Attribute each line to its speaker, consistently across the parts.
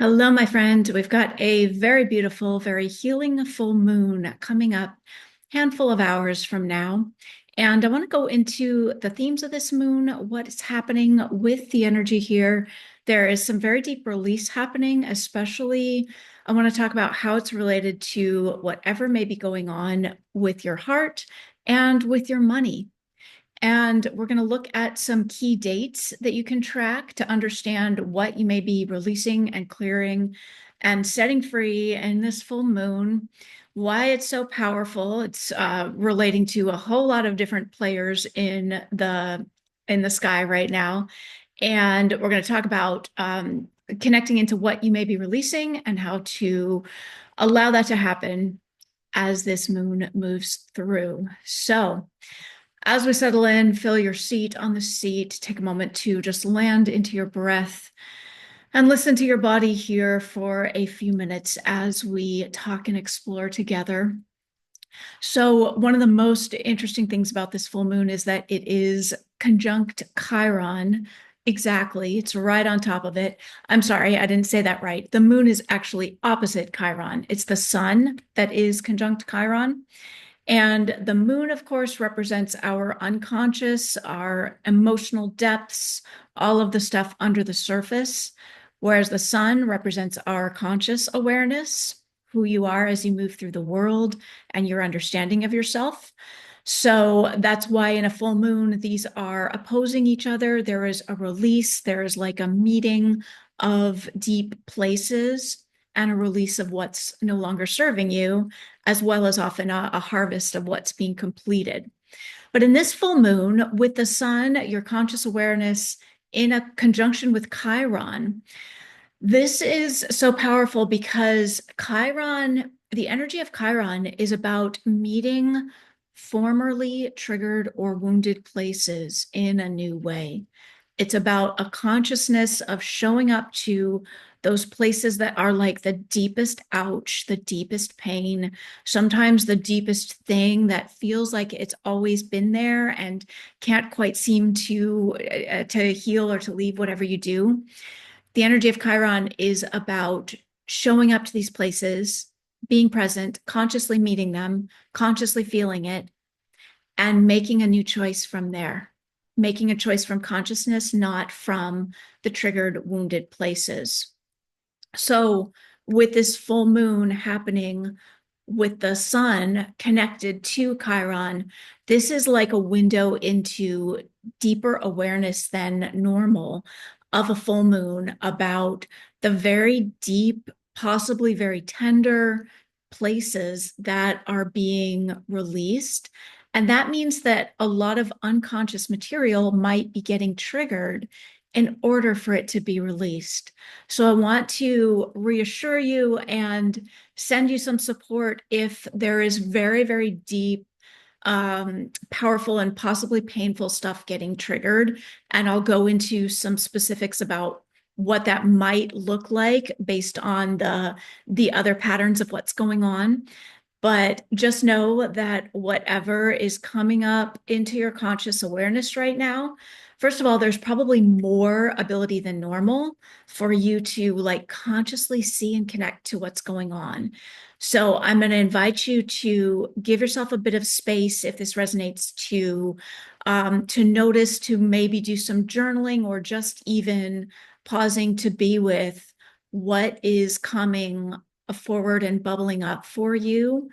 Speaker 1: Hello, my friend. We've got a very beautiful, very healing full moon coming up, handful of hours from now. And I want to go into the themes of this moon, what is happening with the energy here. There is some very deep release happening, especially I want to talk about how it's related to whatever may be going on with your heart and with your money. And we're going to look at some key dates that you can track to understand what you may be releasing and clearing and setting free in this full moon, why it's so powerful. It's relating to a whole lot of different players in the sky right now. And we're going to talk about connecting into what you may be releasing and how to allow that to happen as this moon moves through. So, as we settle in, feel your seat on the seat. Take a moment to just land into your breath and listen to your body here for a few minutes as we talk and explore together. So, one of the most interesting things about this full moon is that it is conjunct Chiron. Exactly. It's right on top of it. I'm sorry, I didn't say that right. The moon is actually opposite Chiron. It's the sun that is conjunct Chiron. And the moon, of course, represents our unconscious, our emotional depths, all of the stuff under the surface, whereas the sun represents our conscious awareness, who you are as you move through the world and your understanding of yourself. So that's why in a full moon, these are opposing each other. There is a release, there is like a meeting of deep places and a release of what's no longer serving you, as well as often a harvest of what's being completed. But in this full moon, with the sun, your conscious awareness in a conjunction with Chiron, this is so powerful because Chiron, the energy of Chiron is about meeting formerly triggered or wounded places in a new way. It's about a consciousness of showing up to those places that are like the deepest ouch, the deepest pain, sometimes the deepest thing that feels like it's always been there and can't quite seem to heal or to leave whatever you do. The energy of Chiron is about showing up to these places, being present, consciously meeting them, consciously feeling it, and making a new choice from there. Making a choice from consciousness, not from the triggered, wounded places. So, with this full moon happening with the sun connected to Chiron, this is like a window into deeper awareness than normal of a full moon about the very deep, possibly very tender places that are being released. And that means that a lot of unconscious material might be getting triggered in order for it to be released. So I want to reassure you and send you some support if there is very, very deep, powerful, and possibly painful stuff getting triggered. And I'll go into some specifics about what that might look like based on the other patterns of what's going on. But just know that whatever is coming up into your conscious awareness right now, first of all, there's probably more ability than normal for you to like consciously see and connect to what's going on. So I'm going to invite you to give yourself a bit of space if this resonates to notice, to maybe do some journaling or just even pausing to be with what is coming forward and bubbling up for you.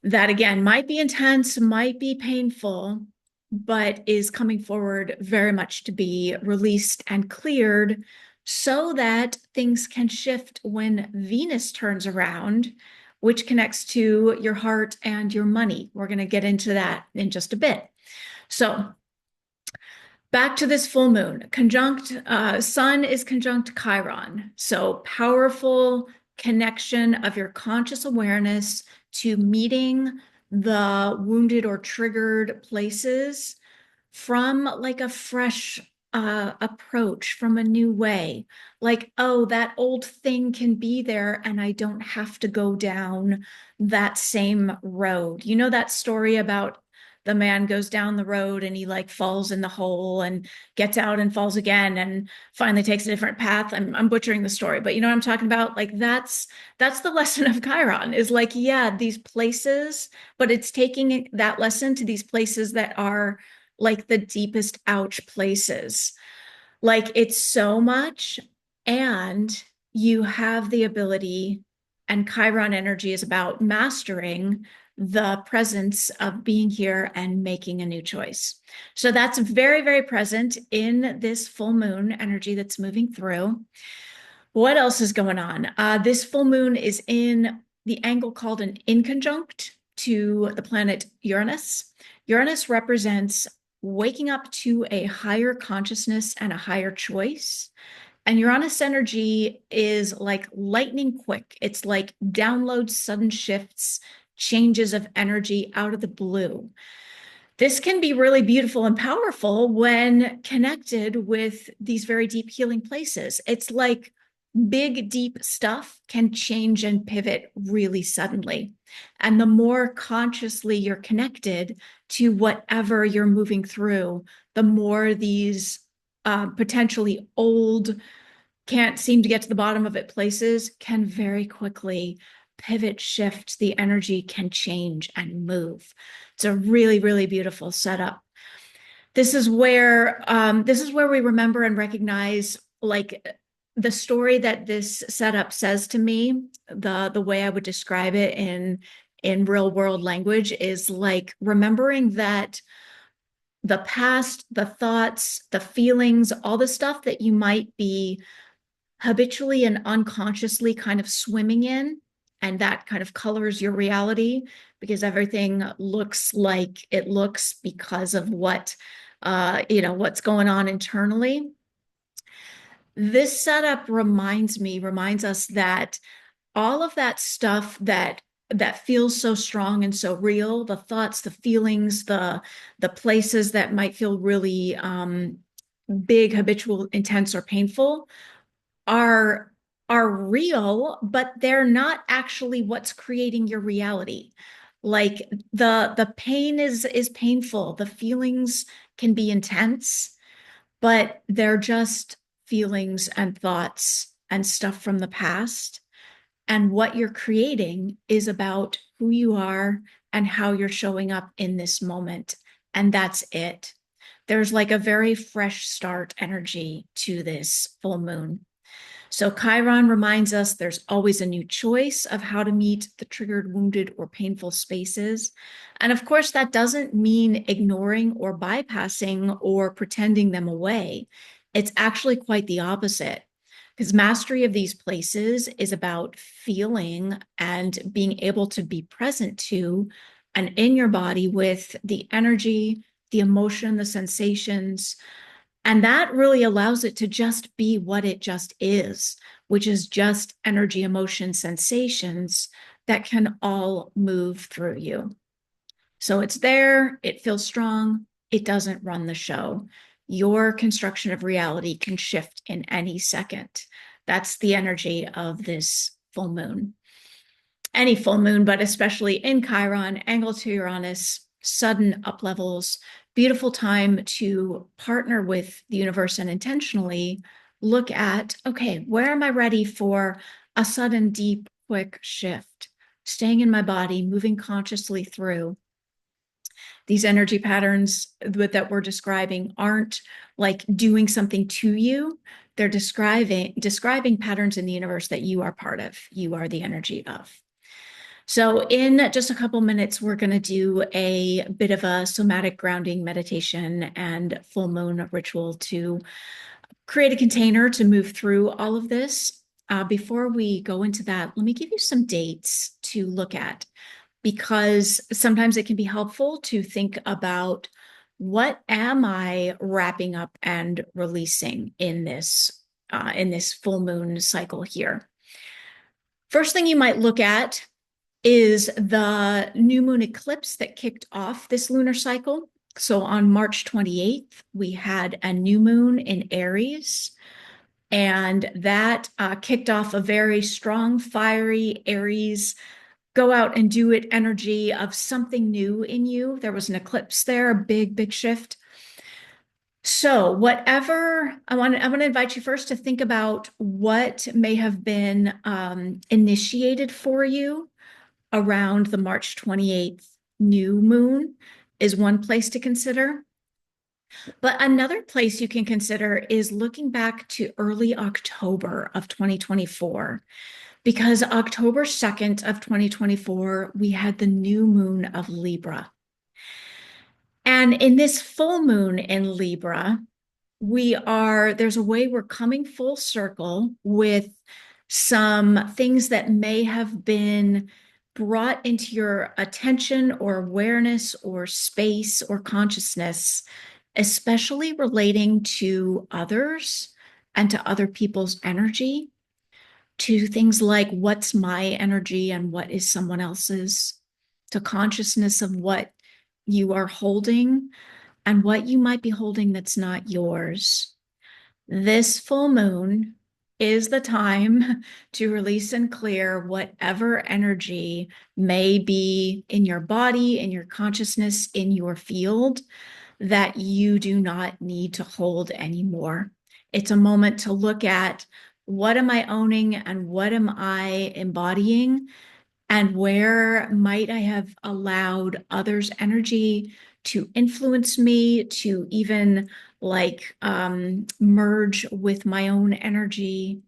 Speaker 1: That again might be intense, might be painful, but is coming forward very much to be released and cleared so that things can shift when Venus turns around, which connects to your heart and your money. We're going to get into that in just a bit. So, back to this full moon, conjunct sun is conjunct Chiron. So powerful connection of your conscious awareness to meeting the wounded or triggered places from like a fresh approach, from a new way. Like, oh, that old thing can be there and I don't have to go down that same road. You know that story about the man goes down the road and he like falls in the hole and gets out and falls again and finally takes a different path. I'm butchering the story, but you know what I'm talking about? Like that's the lesson of Chiron is like, yeah, these places, but it's taking that lesson to these places that are like the deepest ouch places. Like it's so much, and you have the ability, and Chiron energy is about mastering the presence of being here and making a new choice. So that's very, very present in this full moon energy that's moving through. What else is going on? This full moon is in the angle called an inconjunct to the planet Uranus. Uranus represents waking up to a higher consciousness and a higher choice. And Uranus energy is like lightning quick. It's like downloads, sudden shifts, changes of energy out of the blue. This can be really beautiful and powerful when connected with these very deep healing places. It's like big, deep stuff can change and pivot really suddenly. And the more consciously you're connected to whatever you're moving through, the more these potentially old, can't seem to get to the bottom of it places can very quickly pivot, shift, the energy can change and move. It's a really, really beautiful setup. This is where we remember and recognize like the story that this setup says to me, the way I would describe it in real world language is like remembering that the past, the thoughts, the feelings, all the stuff that you might be habitually and unconsciously kind of swimming in, and that kind of colors your reality because everything looks like it looks because of what's going on internally. This setup reminds us that all of that stuff that feels so strong and so real, the thoughts, the feelings, the places that might feel really big, habitual, intense, or painful are are real, but they're not actually what's creating your reality. Like the pain is painful, the feelings can be intense, but they're just feelings and thoughts and stuff from the past. And what you're creating is about who you are and how you're showing up in this moment. And that's it. There's like a very fresh start energy to this full moon. So Chiron reminds us there's always a new choice of how to meet the triggered, wounded, or painful spaces. And of course, that doesn't mean ignoring or bypassing or pretending them away. It's actually quite the opposite, because mastery of these places is about feeling and being able to be present to and in your body with the energy, the emotion, the sensations, and that really allows it to just be what it just is, which is just energy, emotion, sensations that can all move through you. So it's there, it feels strong, it doesn't run the show. Your construction of reality can shift in any second. That's the energy of this full moon. Any full moon, but especially in Chiron, angle to Uranus, sudden up levels, beautiful time to partner with the universe and intentionally look at, okay, where am I ready for a sudden, deep, quick shift? Staying in my body, moving consciously through. These energy patterns that we're describing aren't like doing something to you. They're describing patterns in the universe that you are part of. You are the energy of. So in just a couple minutes, we're going to do a bit of a somatic grounding meditation and full moon ritual to create a container to move through all of this. Before we go into that, let me give you some dates to look at, because sometimes it can be helpful to think about what am I wrapping up and releasing in this full moon cycle here. First thing you might look at is the new moon eclipse that kicked off this lunar cycle. So on March 28th, we had a new moon in Aries, and that kicked off a very strong, fiery Aries go out and do it energy of something new in you. There was an eclipse there, a big, big shift. So, whatever I want to invite you first to think about what may have been initiated for you around the March 28th new moon is one place to consider. But another place you can consider is looking back to early October of 2024, because October 2nd of 2024, we had the new moon of Libra. And in this full moon in Libra, there's a way we're coming full circle with some things that may have been brought into your attention or awareness or space or consciousness, especially relating to others and to other people's energy, to things like what's my energy and what is someone else's, to consciousness of what you are holding and what you might be holding that's not yours. This full moon is the time to release and clear whatever energy may be in your body, in your consciousness, in your field that you do not need to hold anymore. It's a moment to look at what am I owning and what am I embodying, and where might I have allowed others' energy to influence me, to even merge with my own energy.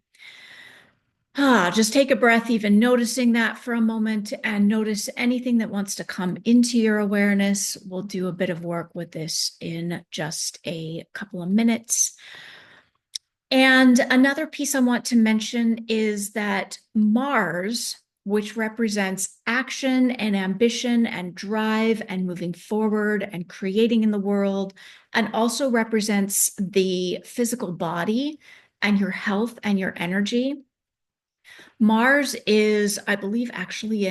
Speaker 1: Just take a breath, even noticing that for a moment, and notice anything that wants to come into your awareness. We'll do a bit of work with this in just a couple of minutes. And another piece I want to mention is that Mars, which represents action and ambition and drive and moving forward and creating in the world, and also represents the physical body and your health and your energy. Mars is, I believe, actually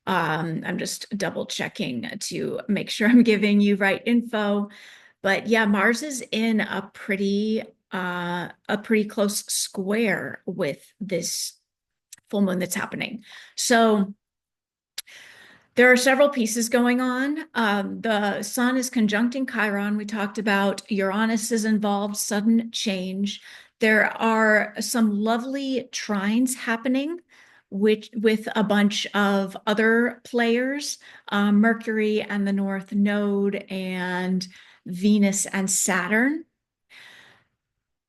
Speaker 1: I'm just double checking to make sure I'm giving you right info. But yeah, Mars is in a pretty close square with this full moon that's happening. So there are several pieces going on. The sun is conjuncting Chiron. We talked about Uranus is involved, sudden change. There are some lovely trines happening with a bunch of other players, Mercury and the North Node and Venus and Saturn.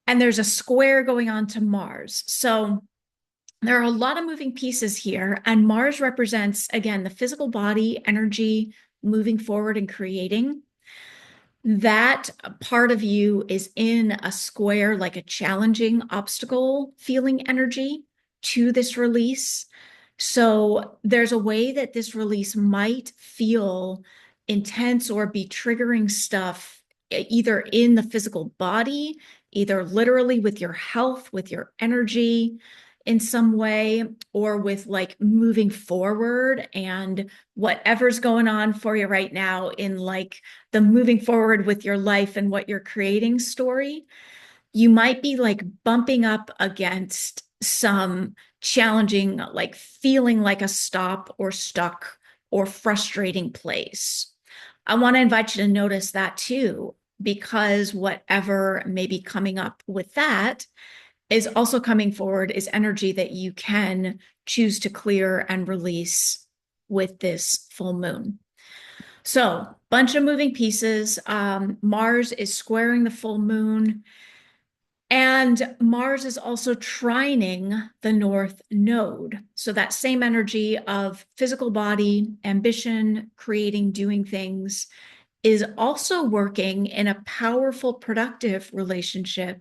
Speaker 1: And there's a square going on to Mars. So there are a lot of moving pieces here, and Mars represents, again, the physical body, energy, moving forward and creating. That part of you is in a square, like a challenging obstacle feeling energy to this release. So there's a way that this release might feel intense or be triggering stuff either in the physical body, either literally with your health, with your energy in some way, or with like moving forward and whatever's going on for you right now in like the moving forward with your life and what you're creating story. You might be like bumping up against some challenging, like feeling like a stop or stuck or frustrating place. I want to invite you to notice that too, because whatever may be coming up with that is also coming forward is energy that you can choose to clear and release with this full moon. So, bunch of moving pieces. Mars is squaring the full moon. And Mars is also trining the North Node. So that same energy of physical body, ambition, creating, doing things is also working in a powerful, productive relationship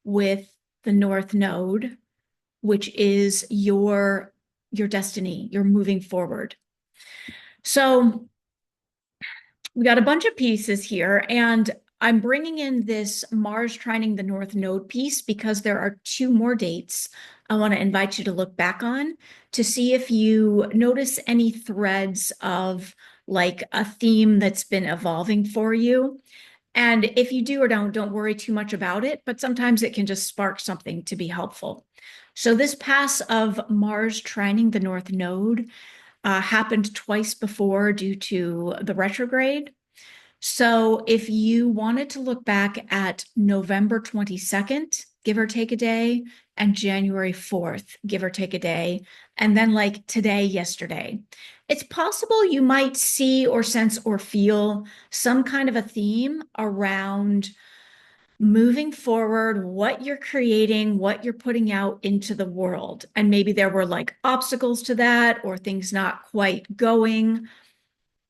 Speaker 1: with the North Node, which is your destiny, you're moving forward. So we got a bunch of pieces here, and I'm bringing in this Mars trining the North Node piece because there are two more dates I want to invite you to look back on to see if you notice any threads of like a theme that's been evolving for you. And if you do or don't worry too much about it, but sometimes it can just spark something to be helpful. So this pass of Mars trining the North Node happened twice before due to the retrograde. So if you wanted to look back at November 22nd, give or take a day, and January 4th, give or take a day, and then like today, yesterday, it's possible you might see or sense or feel some kind of a theme around moving forward, what you're creating, what you're putting out into the world. And maybe there were like obstacles to that or things not quite going.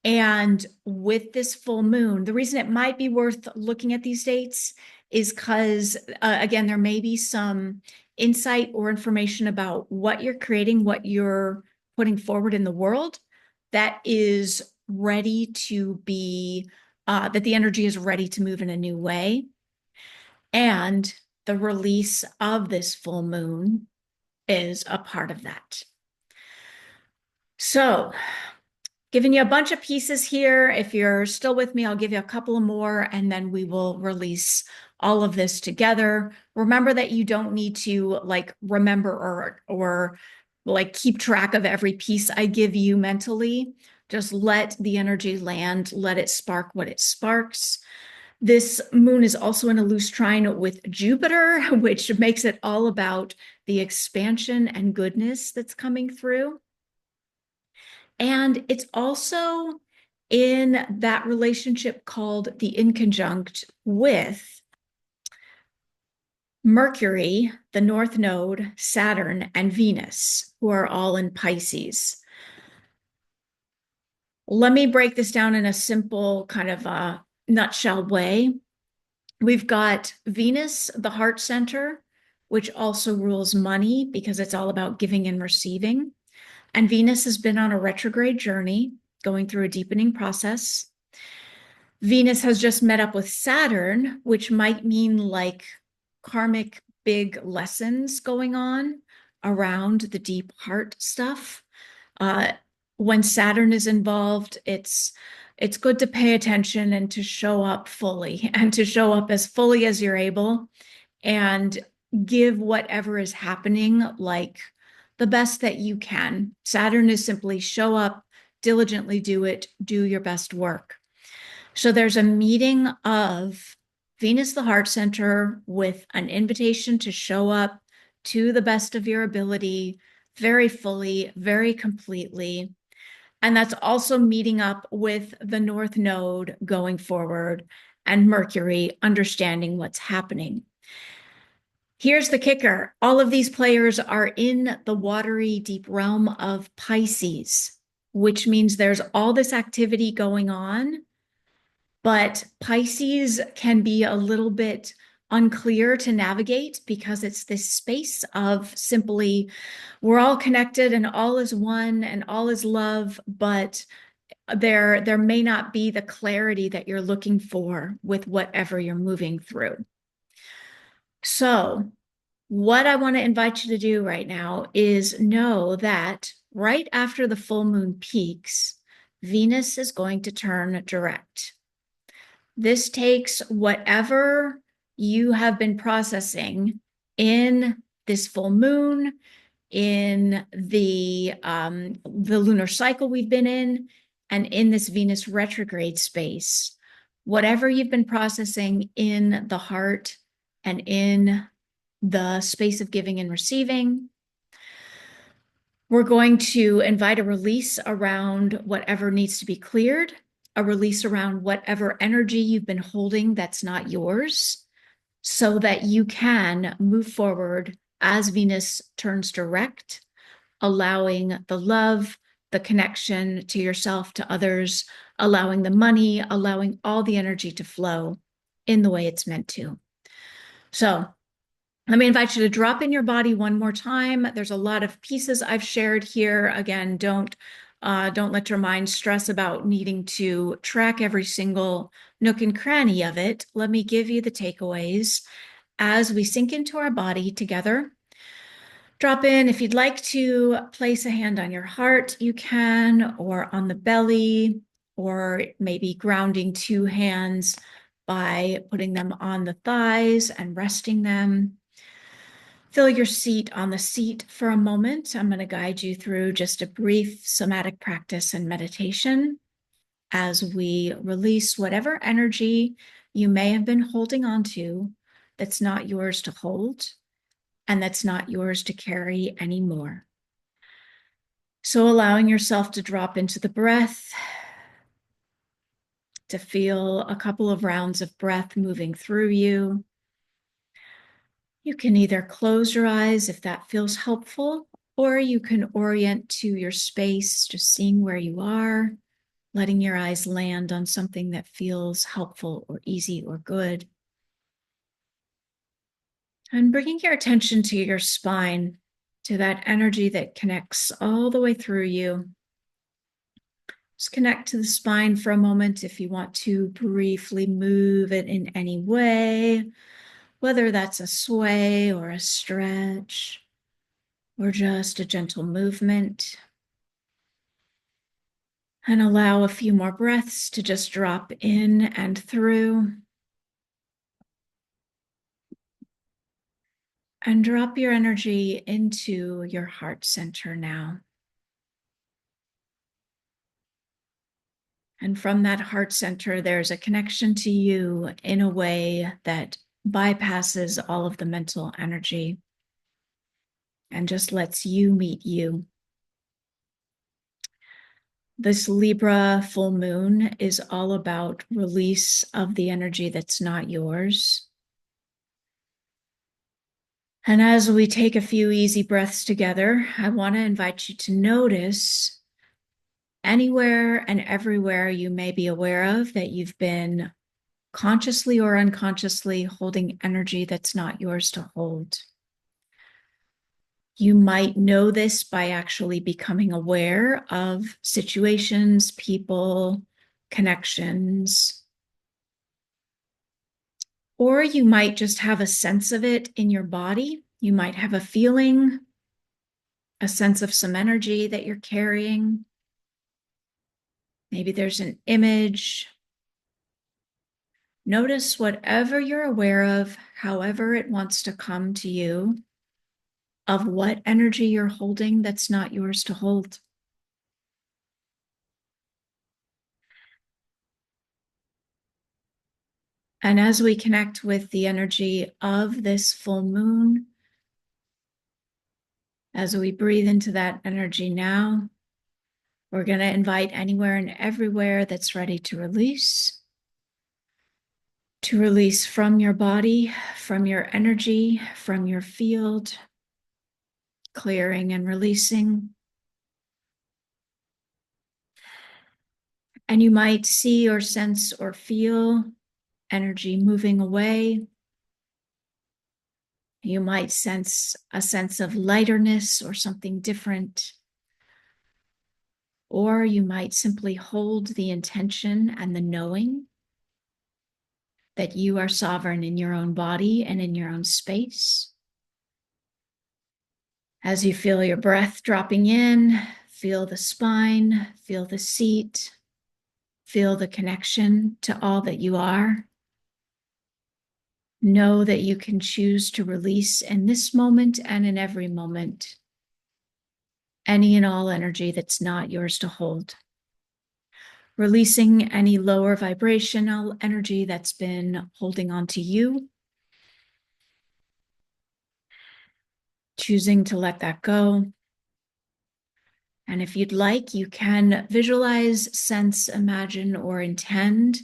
Speaker 1: And with this full moon, the reason it might be worth looking at these dates is because, again, there may be some insight or information about what you're creating, what you're putting forward in the world that is ready to be, that the energy is ready to move in a new way. And the release of this full moon is a part of that. So, giving you a bunch of pieces here. If you're still with me, I'll give you a couple of more and then we will release all of this together. Remember that you don't need to like remember or like keep track of every piece I give you mentally. Just let the energy land, let it spark what it sparks. This moon is also in a loose trine with Jupiter, which makes it all about the expansion and goodness that's coming through. And it's also in that relationship called the inconjunct with Mercury, the North Node, Saturn, and Venus, who are all in Pisces. Let me break this down in a simple kind of a nutshell way. We've got Venus, the heart center, which also rules money because it's all about giving and receiving. And Venus has been on a retrograde journey, going through a deepening process. Venus has just met up with Saturn, which might mean like karmic big lessons going on around the deep heart stuff. When Saturn is involved, it's good to pay attention and to show up fully and to show up as fully as you're able and give whatever is happening like the best that you can. Saturn is simply show up, diligently do it, do your best work. So there's a meeting of Venus, the heart center, with an invitation to show up to the best of your ability, very fully, very completely. And that's also meeting up with the North Node going forward and Mercury understanding what's happening. Here's the kicker. All of these players are in the watery, deep realm of Pisces, which means there's all this activity going on, but Pisces can be a little bit unclear to navigate because it's this space of simply, we're all connected and all is one and all is love, but there may not be the clarity that you're looking for with whatever you're moving through. So what I want to invite you to do right now is know that right after the full moon peaks, Venus is going to turn direct. This takes whatever you have been processing in this full moon, in the lunar cycle we've been in, and in this Venus retrograde space. Whatever you've been processing in the heart and in the space of giving and receiving. We're going to invite a release around whatever needs to be cleared, a release around whatever energy you've been holding that's not yours, so that you can move forward as Venus turns direct, allowing the love, the connection to yourself, to others, allowing the money, allowing all the energy to flow in the way it's meant to. So let me invite you to drop in your body one more time. There's a lot of pieces I've shared here. Again, don't let your mind stress about needing to track every single nook and cranny of it. Let me give you the takeaways as we sink into our body together. Drop in. If you'd like to place a hand on your heart, you can, or on the belly, or maybe grounding two hands by putting them on the thighs and resting them. Feel your seat on the seat for a moment. I'm going to guide you through just a brief somatic practice and meditation as we release whatever energy you may have been holding on to that's not yours to hold and that's not yours to carry anymore. So allowing yourself to drop into the breath, to feel a couple of rounds of breath moving through you. You can either close your eyes if that feels helpful, or you can orient to your space, just seeing where you are, letting your eyes land on something that feels helpful or easy or good. And bringing your attention to your spine, to that energy that connects all the way through you. Just connect to the spine for a moment if you want to briefly move it in any way, whether that's a sway or a stretch or just a gentle movement. And allow a few more breaths to just drop in and through. And drop your energy into your heart center now. And from that heart center, there's a connection to you in a way that bypasses all of the mental energy and just lets you meet you. This Libra full moon is all about release of the energy that's not yours. And as we take a few easy breaths together, I want to invite you to notice anywhere and everywhere you may be aware of that you've been consciously or unconsciously holding energy that's not yours to hold. You might know this by actually becoming aware of situations, people, connections, or you might just have a sense of it in your body. You might have a feeling, a sense of some energy that you're carrying. Maybe there's an image. Notice whatever you're aware of, however it wants to come to you, of what energy you're holding that's not yours to hold. And as we connect with the energy of this full moon, as we breathe into that energy now, we're going to invite anywhere and everywhere that's ready to release from your body, from your energy, from your field, clearing and releasing. And you might see or sense or feel energy moving away. You might sense a sense of lighterness or something different. Or you might simply hold the intention and the knowing that you are sovereign in your own body and in your own space. As you feel your breath dropping in, feel the spine, feel the seat, feel the connection to all that you are. Know that you can choose to release in this moment and in every moment any and all energy that's not yours to hold. Releasing any lower vibrational energy that's been holding on to you. Choosing to let that go. And if you'd like, you can visualize, sense, imagine, or intend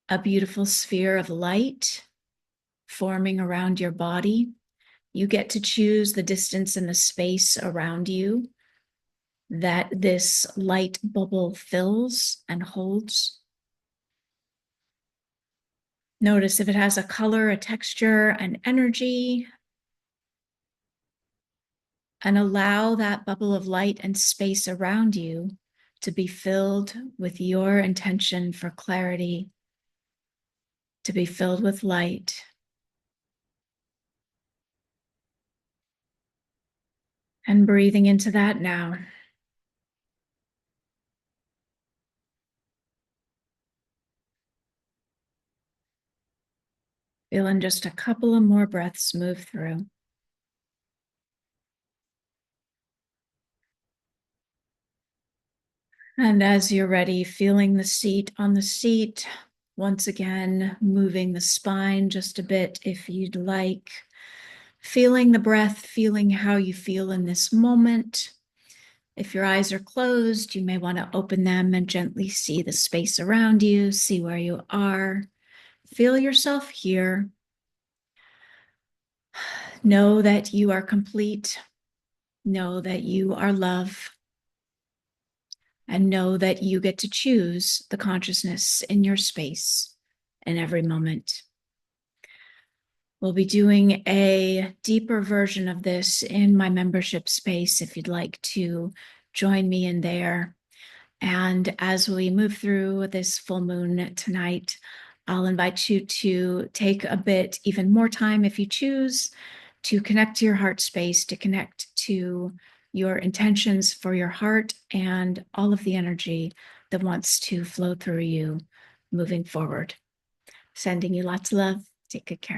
Speaker 1: a beautiful sphere of light forming around your body. You get to choose the distance and the space around you that this light bubble fills and holds. Notice if it has a color, a texture, an energy, and allow that bubble of light and space around you to be filled with your intention for clarity, to be filled with light. And breathing into that now. Feeling just a couple of more breaths move through. And as you're ready, feeling the seat on the seat, once again, moving the spine just a bit if you'd like. Feeling the breath, feeling how you feel in this moment. If your eyes are closed, you may want to open them and gently see the space around you, see where you are. Feel yourself here. Know that you are complete. Know that you are love. And know that you get to choose the consciousness in your space in every moment. We'll be doing a deeper version of this in my membership space if you'd like to join me in there. And as we move through this full moon tonight, I'll invite you to take a bit, even more time if you choose, to connect to your heart space, to connect to your intentions for your heart and all of the energy that wants to flow through you moving forward. Sending you lots of love. Take good care.